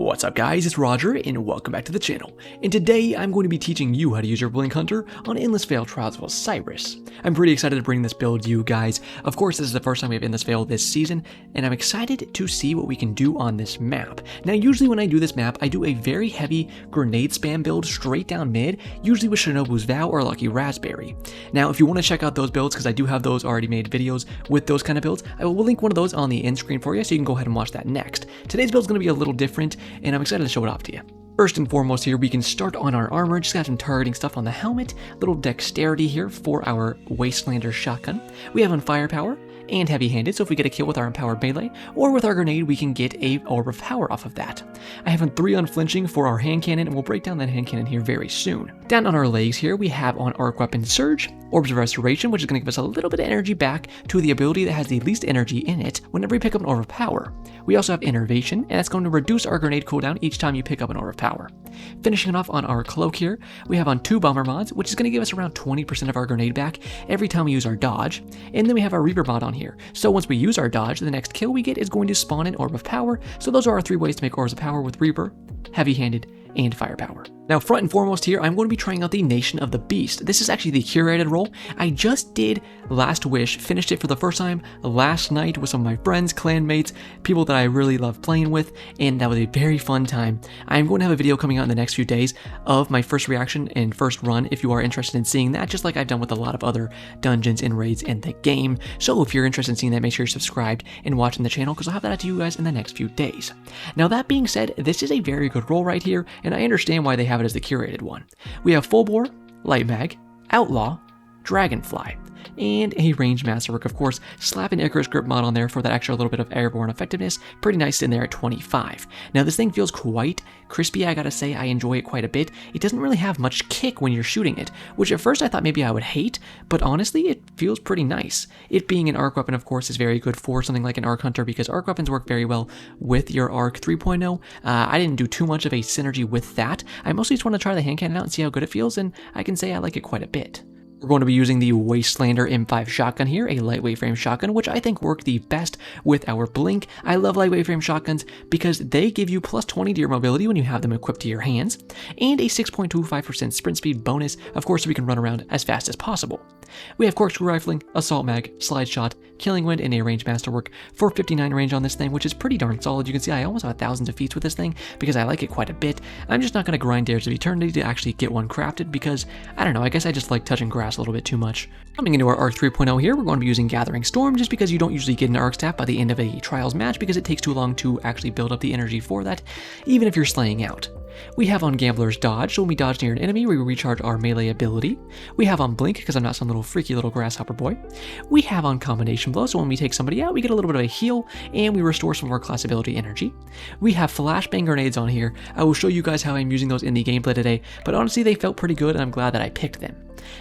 What's up guys, it's Roger and welcome back to the channel. And today I'm going to be teaching you how to use your Blink Hunter on Endless Veil Trials of Osiris. I'm pretty excited to bring this build to you guys. Of course this is the first time we have Endless Veil this season and I'm excited to see what we can do on this map. Now usually when I do this map I do a very heavy grenade spam build straight down mid, usually with Shinobu's Vow or Lucky Raspberry. Now if you want to check out those builds, because I do have those already made videos with those kind of builds, I will link one of those on the end screen for you so you can go ahead and watch that next. Today's build is going to be a little different and I'm excited to show it off to you. First and foremost here, we can start on our armor. Just got some targeting stuff on the helmet, little dexterity here for our Wastelander shotgun. We have on firepower and heavy-handed, so if we get a kill with our empowered melee or with our grenade, we can get a orb of power off of that. I have on 3 unflinching for our hand cannon, and we'll break down that hand cannon here very soon. Down on our legs here, we have on arc weapon surge, orbs of restoration, which is going to give us a little bit of energy back to the ability that has the least energy in it whenever we pick up an orb of power. We also have innervation, and that's going to reduce our grenade cooldown each time you pick up an orb of power. Finishing it off on our cloak here, we have on 2 bomber mods, which is going to give us around 20% of our grenade back every time we use our dodge, and then we have our reaper mod on here. So once we use our dodge, the next kill we get is going to spawn an orb of power. So those are our 3 ways to make orbs of power with reaper, heavy-handed, and firepower. Now front and foremost here, I'm going to be trying out the Nation of the Beast. This is actually the curated role. I just did Last Wish, finished it for the first time last night with some of my friends, clanmates, people that I really love playing with, and that was a very fun time. I'm going to have a video coming out in the next few days of my first reaction and first run if you are interested in seeing that, just like I've done with a lot of other dungeons and raids in the game. So if you're interested in seeing that, make sure you're subscribed and watching the channel because I'll have that out to you guys in the next few days. Now that being said, this is a very good role right here, and I understand why they have it as the curated one. We have full bore, light mag, outlaw, dragonfly, and a ranged masterwork, of course. Slap an Icarus grip mod on there for that extra little bit of airborne effectiveness. Pretty nice in there at 25. Now this thing feels quite crispy, I gotta say. I enjoy it quite a bit. It doesn't really have much kick when you're shooting it, which at first I thought maybe I would hate, but honestly it feels pretty nice. It being an arc weapon, of course, is very good for something like an arc hunter because arc weapons work very well with your arc 3.0. I didn't do too much of a synergy with that. I mostly just want to try the hand cannon out and see how good it feels, and I can say I like it quite a bit. We're going to be using the Wastelander M5 shotgun here, a lightweight frame shotgun, which I think work the best with our Blink. I love lightweight frame shotguns because they give you plus 20 to your mobility when you have them equipped to your hands, and a 6.25% sprint speed bonus, of course, so we can run around as fast as possible. We have corkscrew rifling, assault mag, slide shot, killing wind, and a ranged masterwork for 59 range on this thing, which is pretty darn solid. You can see I almost have 1,000 defeats with this thing because I like it quite a bit. I'm just not going to grind Dares of Eternity to actually get one crafted because, I don't know, I guess I just like touching grass a little bit too much. Coming into our Arc 3.0 here, we're going to be using Gathering Storm just because you don't usually get an Arc staff by the end of a Trials match because it takes too long to actually build up the energy for that, even if you're slaying out. We have on Gambler's Dodge, so when we dodge near an enemy, we recharge our melee ability. We have on Blink, because I'm not some little freaky little grasshopper boy. We have on Combination Blow, so when we take somebody out, we get a little bit of a heal, and we restore some of our class ability energy. We have Flashbang Grenades on here. I will show you guys how I'm using those in the gameplay today, but honestly, they felt pretty good, and I'm glad that I picked them.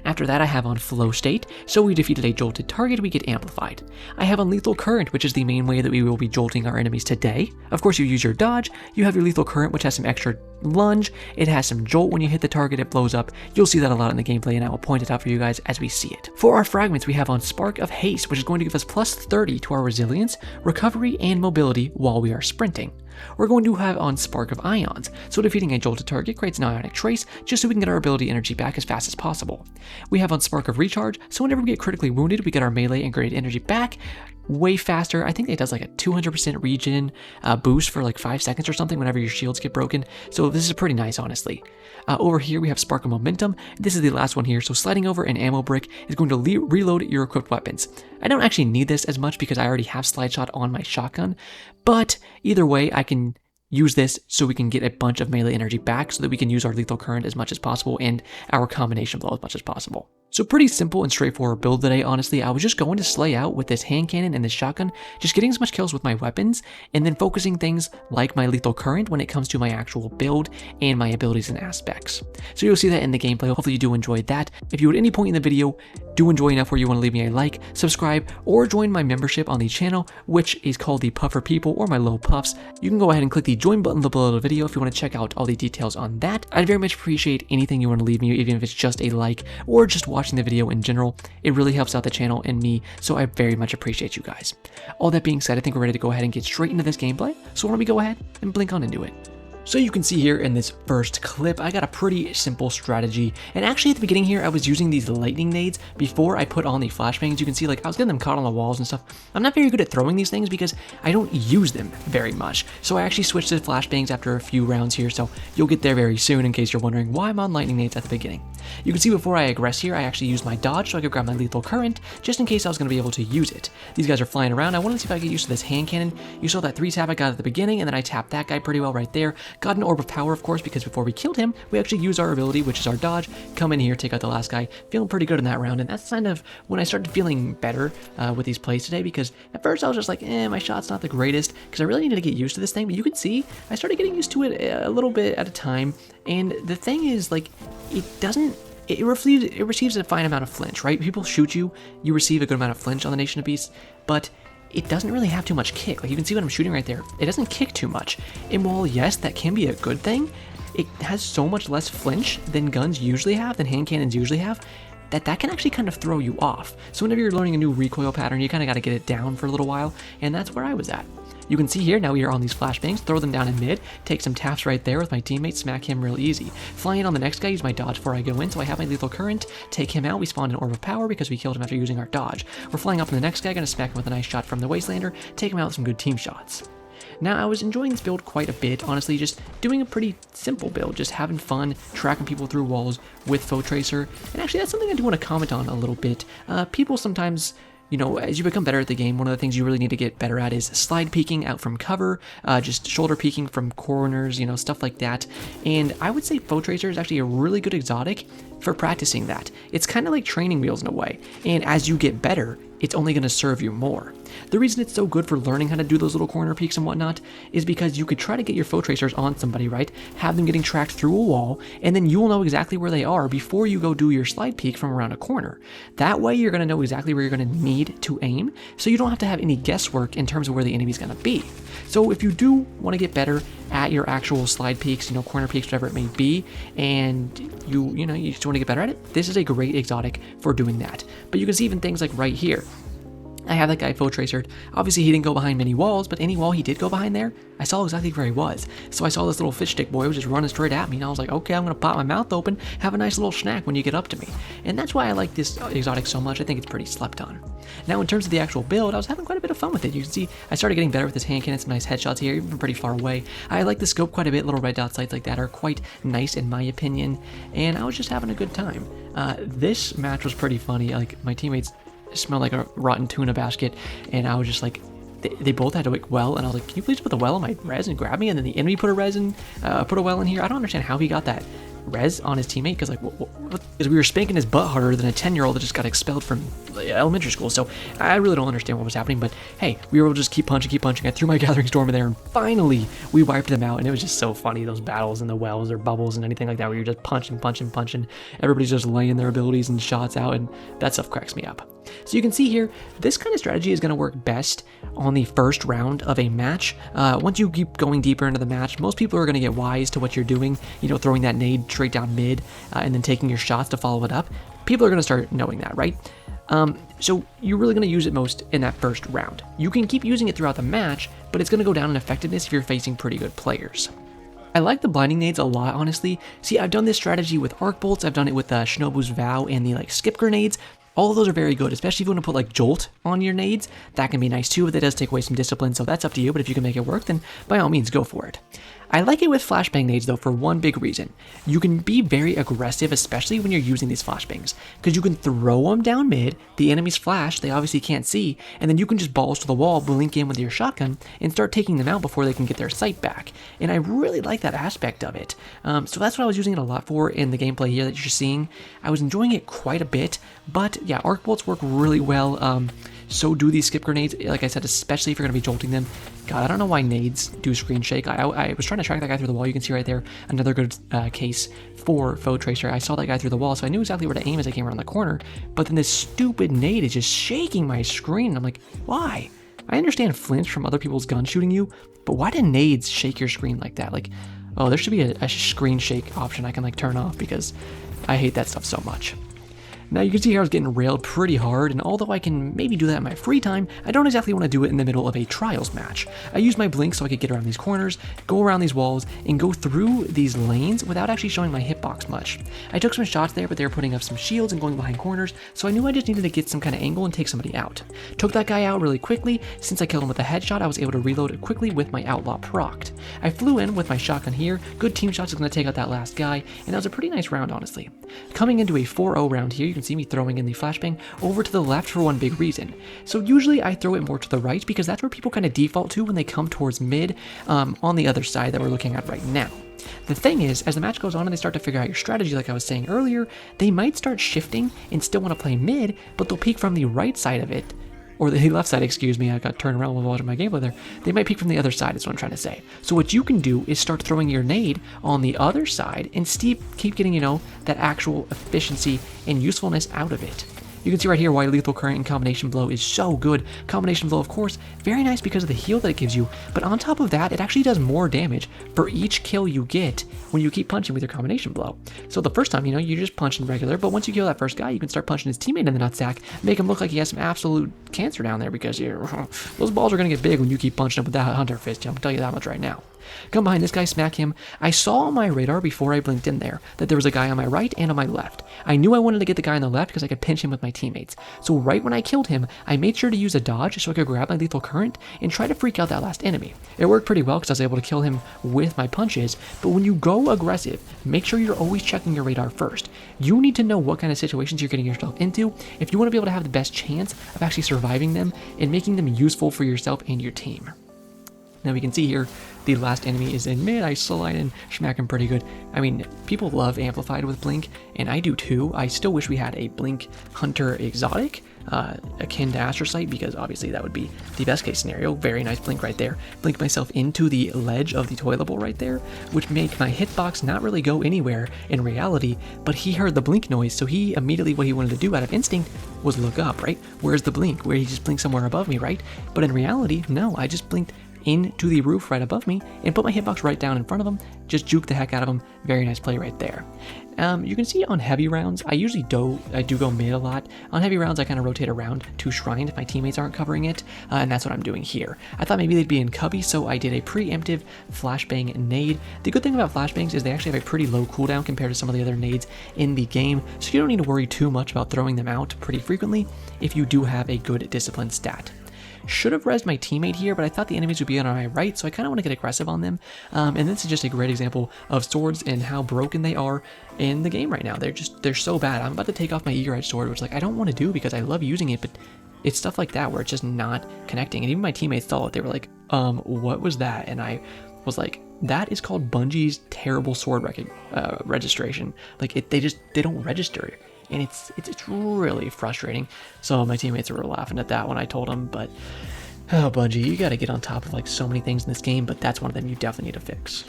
After that, I have on Flow State, so we defeated a jolted target, we get amplified. I have on Lethal Current, which is the main way that we will be jolting our enemies today. Of course, you use your dodge, you have your Lethal Current, which has some extra lunge, it has some jolt when you hit the target, it blows up. You'll see that a lot in the gameplay, and I will point it out for you guys as we see it. For our fragments, we have on Spark of Haste, which is going to give us plus 30 to our resilience, recovery, and mobility while we are sprinting. We're going to have on Spark of Ions, so defeating a jolted target creates an ionic trace just so we can get our ability energy back as fast as possible. We have on Spark of Recharge, so whenever we get critically wounded, we get our melee and grenade energy back way faster. I think it does like a 200% regen boost for like 5 seconds or something whenever your shields get broken, so this is pretty nice, honestly. Over here, we have Spark of Momentum. This is the last one here, so sliding over an ammo brick is going to reload your equipped weapons. I don't actually need this as much because I already have Slide Shot on my shotgun, but either way, I can use this so we can get a bunch of melee energy back so that we can use our Lethal Current as much as possible and our Combination Blow as much as possible. So pretty simple and straightforward build today, honestly. I was just going to slay out with this hand cannon and this shotgun, just getting as much kills with my weapons, and then focusing things like my Lethal Current when it comes to my actual build and my abilities and aspects. So you'll see that in the gameplay. Hopefully you do enjoy that. If you at any point in the video do enjoy enough where you want to leave me a like, subscribe, or join my membership on the channel, which is called the Puffer People or my Little Puffs, you can go ahead and click the join button below the video if you want to check out all the details on that. I'd very much appreciate anything you want to leave me, even if it's just a like or just watching the video in general. It really helps out the channel and me, so I very much appreciate you guys. All that being said, I think we're ready to go ahead and get straight into this gameplay, so why don't we go ahead and blink on into it. So you can see here in this first clip, I got a pretty simple strategy. And actually at the beginning here, I was using these lightning nades before I put on the flashbangs. You can see like I was getting them caught on the walls and stuff. I'm not very good at throwing these things because I don't use them very much. So I actually switched to flashbangs after a few rounds here. So you'll get there very soon in case you're wondering why I'm on lightning nades at the beginning. You can see before I aggress here, I actually used my dodge so I could grab my lethal current just in case I was going to be able to use it. These guys are flying around. I wanted to see if I could get used to this hand cannon. You saw that 3-tap I got at the beginning and then I tapped that guy pretty well right there. Got an orb of power, of course, because before we killed him, we actually used our ability, which is our dodge, come in here, take out the last guy, feeling pretty good in that round, and that's kind of when I started feeling better with these plays today, because at first I was just like, my shot's not the greatest, because I really needed to get used to this thing, but you can see, I started getting used to it a little bit at a time, and the thing is, like, it receives a fine amount of flinch, right? People shoot you, you receive a good amount of flinch on the Nation of Beasts, but it doesn't really have too much kick. Like you can see what I'm shooting right there. It doesn't kick too much. And while yes, that can be a good thing, it has so much less flinch than guns usually have, than hand cannons usually have, that can actually kind of throw you off. So whenever you're learning a new recoil pattern, you kind of got to get it down for a little while, and that's where I was at. You can see here, now we are on these flashbangs, throw them down in mid, take some taps right there with my teammate, smack him real easy. Flying in on the next guy, use my dodge before I go in, so I have my lethal current, take him out, we spawned an orb of power because we killed him after using our dodge. We're flying up on the next guy, gonna smack him with a nice shot from the Wastelander, take him out with some good team shots. Now, I was enjoying this build quite a bit, honestly, just doing a pretty simple build, just having fun, tracking people through walls with Foe Tracer, and actually that's something I do want to comment on a little bit. People sometimes, you know, as you become better at the game, one of the things you really need to get better at is slide peeking out from cover, just shoulder peeking from corners, you know, stuff like that. And I would say Foe Tracer is actually a really good exotic for practicing that. It's kind of like training wheels in a way, and as you get better, it's only going to serve you more. The reason it's so good for learning how to do those little corner peeks and whatnot is because you could try to get your Foe Tracers on somebody, right? Have them getting tracked through a wall, and then you'll know exactly where they are before you go do your slide peek from around a corner. That way you're going to know exactly where you're going to need to aim, so you don't have to have any guesswork in terms of where the enemy's going to be. So if you do want to get better at your actual slide peeks, you know, corner peeks, whatever it may be, and you just want to get better at it, this is a great exotic for doing that. But you can see even things like right here. I have that guy Foe Tracered. Obviously he didn't go behind many walls, but any wall he did go behind there, I saw exactly where he was. So I saw this little fish stick boy was just running straight at me, and I was like, okay, I'm gonna pop my mouth open, have a nice little snack when you get up to me. And that's why I like this exotic so much. I think it's pretty slept on. Now in terms of the actual build, I was having quite a bit of fun with it. You can see I started getting better with this hand cannon, some nice headshots here, even from pretty far away. I like the scope quite a bit. Little red dot sights like that are quite nice in my opinion, and I was just having a good time. This match was pretty funny. Like my teammates smelled like a rotten tuna basket, and I was just like, they both had to wick well, and I was like, can you please put the well on my res and grab me? And then the enemy put a well in here. I don't understand how he got that res on his teammate, because like because we were spanking his butt harder than a 10-year-old that just got expelled from elementary school. So I really don't understand what was happening, but hey, we were able to just keep punching. I threw my Gathering Storm in there, and finally we wiped them out, and it was just so funny, those battles in the wells or bubbles and anything like that, where you're just punching. Everybody's just laying their abilities and shots out, and that stuff cracks me up. So you can see here, this kind of strategy is going to work best on the first round of a match. Once you keep going deeper into the match, most people are going to get wise to what you're doing, you know, throwing that nade straight down mid and then taking your shots to follow it up. People are going to start knowing that, right? So you're really going to use it most in that first round. You can keep using it throughout the match, but it's going to go down in effectiveness if you're facing pretty good players. I like the blinding nades a lot, honestly. See, I've done this strategy with arc bolts, I've done it with Shinobu's Vow and the like skip grenades. All of those are very good, especially if you want to put like Jolt on your nades. That can be nice too, but that does take away some discipline, so that's up to you, but if you can make it work, then by all means, go for it. I like it with flashbang nades though for one big reason. You can be very aggressive, especially when you're using these flashbangs, because you can throw them down mid, the enemy's flash, they obviously can't see, and then you can just balls to the wall, blink in with your shotgun, and start taking them out before they can get their sight back. And I really like that aspect of it. So that's what I was using it a lot for in the gameplay here that you're seeing. I was enjoying it quite a bit, but yeah, arc bolts work really well. So do these skip grenades, like I said, especially if you're going to be jolting them. God, I don't know why nades do screen shake. I was trying to track that guy through the wall. You can see right there another good case for Foe Tracer. I saw that guy through the wall, so I knew exactly where to aim as I came around the corner. But then this stupid nade is just shaking my screen. I'm like, why? I understand flinch from other people's gun shooting you, but why do nades shake your screen like that? Like, oh, there should be a screen shake option I can like turn off, because I hate that stuff so much. Now you can see here I was getting railed pretty hard, and although I can maybe do that in my free time, I don't exactly want to do it in the middle of a trials match. I used my blink so I could get around these corners, go around these walls, and go through these lanes without actually showing my hitbox much. I took some shots there, but they were putting up some shields and going behind corners, so I knew I just needed to get some kind of angle and take somebody out. Took that guy out really quickly. Since I killed him with a headshot, I was able to reload quickly with my outlaw procced. I flew in with my shotgun here. Good team shots is going to take out that last guy, and that was a pretty nice round, honestly. Coming into a 4-0 round here, you can see me throwing in the flashbang over to the left for one big reason. So usually I throw it more to the right because that's where people kind of default to when they come towards mid on the other side that we're looking at right now. The thing is, as the match goes on and they start to figure out your strategy, like I was saying earlier, they might start shifting and still want to play mid, but they'll peek from the right side of it, or the left side, excuse me, I got turned around while watching my gameplay there. They might peek from the other side, is what I'm trying to say. So what you can do is start throwing your nade on the other side and keep getting, that actual efficiency and usefulness out of it. You can see right here why lethal current and combination blow is so good. Combination blow, of course, very nice because of the heal that it gives you, but on top of that, it actually does more damage for each kill you get when you keep punching with your combination blow. So the first time, you just punch in regular, but once you kill that first guy, you can start punching his teammate in the nutsack, make him look like he has some absolute cancer down there because those balls are going to get big when you keep punching him with that hunter fist. I'm going to tell you that much right now. Come behind this guy, smack him. I saw on my radar before I blinked in there that there was a guy on my right and on my left. I knew I wanted to get the guy on the left because I could pinch him with my teammates. So right when I killed him, I made sure to use a dodge so I could grab my lethal current and try to freak out that last enemy. It worked pretty well because I was able to kill him with my punches, but when you go aggressive, make sure you're always checking your radar first. You need to know what kind of situations you're getting yourself into if you want to be able to have the best chance of actually surviving them and making them useful for yourself and your team. Now we can see here, the last enemy is in mid. I slide and smack him pretty good. I mean, people love Amplified with Blink, and I do too. I still wish we had a Blink Hunter exotic, akin to Astrocyte, because obviously that would be the best case scenario. Very nice Blink right there. Blink myself into the ledge of the toilet bowl right there, which make my hitbox not really go anywhere in reality, but he heard the blink noise, so he immediately, what he wanted to do out of instinct was look up, right? Where's the blink? Where he just blinked somewhere above me, right? But in reality, no, I just blinked into the roof right above me and put my hitbox right down in front of him, just juke the heck out of him. Very nice play right there. You can see on heavy rounds, I do go mid a lot. On heavy rounds, I kind of rotate around to Shrine if my teammates aren't covering it, and that's what I'm doing here. I thought maybe they'd be in cubby, so I did a preemptive flashbang nade. The good thing about flashbangs is they actually have a pretty low cooldown compared to some of the other nades in the game, so you don't need to worry too much about throwing them out pretty frequently if you do have a good discipline stat. Should have rezzed my teammate here, but I thought the enemies would be on my right, so I kind of want to get aggressive on them. And this is just a great example of swords and how broken they are in the game right now. They're so bad. I'm about to take off my eager edge sword, which I don't want to do because I love using it, but it's stuff like that where it's just not connecting. And even my teammates saw it. They were like, what was that? And I was like, that is called Bungie's terrible sword registration. They don't register. And it's really frustrating. So my teammates were laughing at that when I told them, but oh, Bungie, you got to get on top of so many things in this game, but that's one of them you definitely need to fix.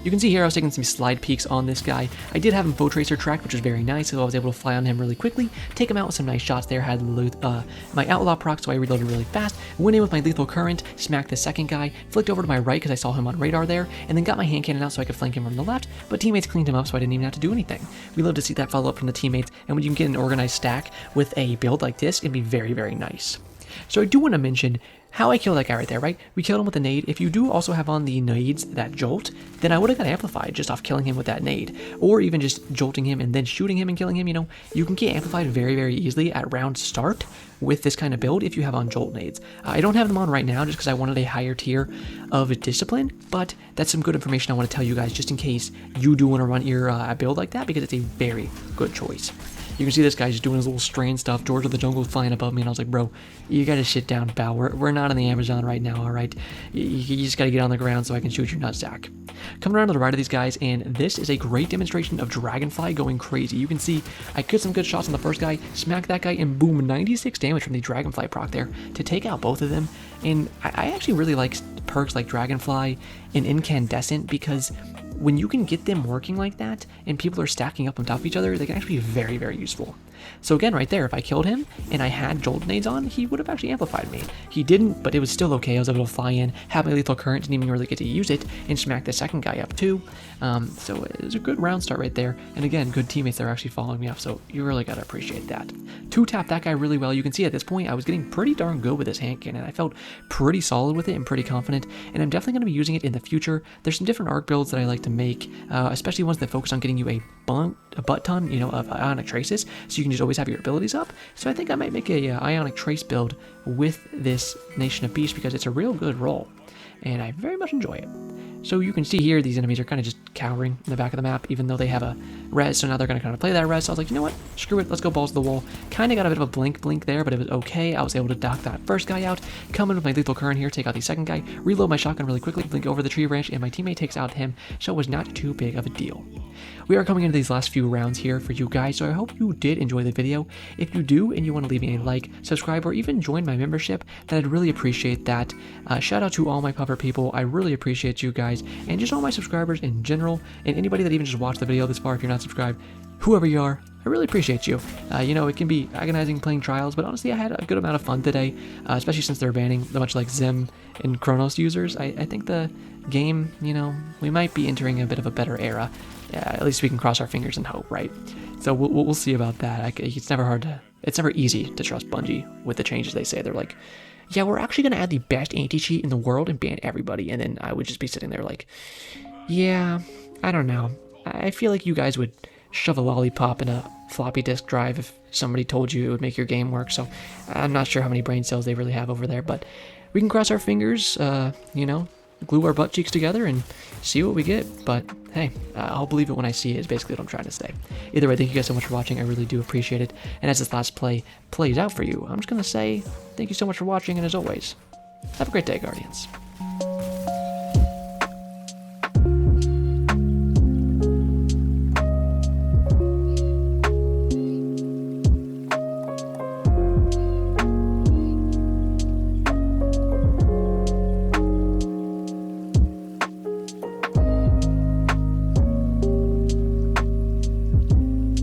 You can see here I was taking some slide peeks on this guy. I did have him foe tracer tracked, which was very nice, so I was able to fly on him really quickly, take him out with some nice shots there, had my outlaw proc, so I reloaded really fast, went in with my lethal current, smacked the second guy, flicked over to my right because I saw him on radar there, and then got my hand cannon out so I could flank him from the left, but teammates cleaned him up so I didn't even have to do anything. We love to see that follow up from the teammates, and when you can get an organized stack with a build like this, it'd be very, very nice. So I do want to mention how I killed that guy right there, right? We killed him with a nade. If you do also have on the nades that jolt, then I would have got amplified just off killing him with that nade, or even just jolting him and then shooting him and killing him. You can get amplified very, very easily at round start with this kind of build if you have on jolt nades. I don't have them on right now just because I wanted a higher tier of discipline, but that's some good information I want to tell you guys just in case you do want to run your build like that, because it's a very good choice. You can see this guy just doing his little strain stuff. George of the Jungle flying above me, and I was like, bro, you gotta shit down, pal. We're not in the Amazon right now, all right? You just gotta get on the ground so I can shoot your nutsack. Coming around to the right of these guys, and this is a great demonstration of Dragonfly going crazy. You can see I get some good shots on the first guy, smack that guy, and boom, 96 damage from the Dragonfly proc there to take out both of them. And I actually really like perks like Dragonfly and Incandescent, because when you can get them working like that and people are stacking up on top of each other, they can actually be very, very useful. So again, right there, if I killed him and I had jolt nades on, he would have actually amplified me. He didn't, but it was still okay. I was able to fly in, have my lethal current, didn't even really get to use it, and smack the second guy up too. So it was a good round start right there. And again, good teammates that are actually following me up, so you really gotta appreciate that. Two-tap that guy really well. You can see at this point I was getting pretty darn good with this hand cannon. I felt pretty solid with it and pretty confident, and I'm definitely going to be using it in the future. There's some different arc builds that I like to make, especially ones that focus on getting you a butt ton, you know, of ionic traces, so you can just always have your abilities up. So I think I might make a ionic trace build with this Nation of Beasts because it's a real good roll, and I very much enjoy it. So you can see here, these enemies are kind of just cowering in the back of the map, even though they have a res, so now they're going to kind of play that res. So I was like, you know what, screw it, let's go balls to the wall. Kind of got a bit of a blink there, but it was okay. I was able to knock that first guy out, come in with my lethal current here, take out the second guy, reload my shotgun really quickly, blink over the tree branch, and my teammate takes out him, so it was not too big of a deal. We are coming into these last few rounds here for you guys, so I hope you did enjoy the video. If you do and you want to leave me a like, subscribe, or even join my membership, then I'd really appreciate that. Shout out to all my pupper people, I really appreciate you guys, and just all my subscribers in general, and anybody that even just watched the video this far if you're not subscribed, whoever you are, I really appreciate you. You know, it can be agonizing playing Trials, but honestly I had a good amount of fun today, especially since they're banning the much like Zim and Chronos users. I think the game, you know, we might be entering a bit of a better era. At least we can cross our fingers and hope, right? So we'll see about that. It's never easy to trust Bungie with the changes they say. They're like, yeah, we're actually going to add the best anti-cheat in the world and ban everybody. And then I would just be sitting there like, yeah, I don't know. I feel like you guys would shove a lollipop in a floppy disk drive if somebody told you it would make your game work. So I'm not sure how many brain cells they really have over there, but we can cross our fingers, you know, glue our butt cheeks together and see what we get. But hey, I'll believe it when I see it is basically what I'm trying to say. Either way, thank you guys so much for watching. I really do appreciate it. And as this last play plays out for you, I'm just going to say thank you so much for watching, and as always, have a great day, Guardians.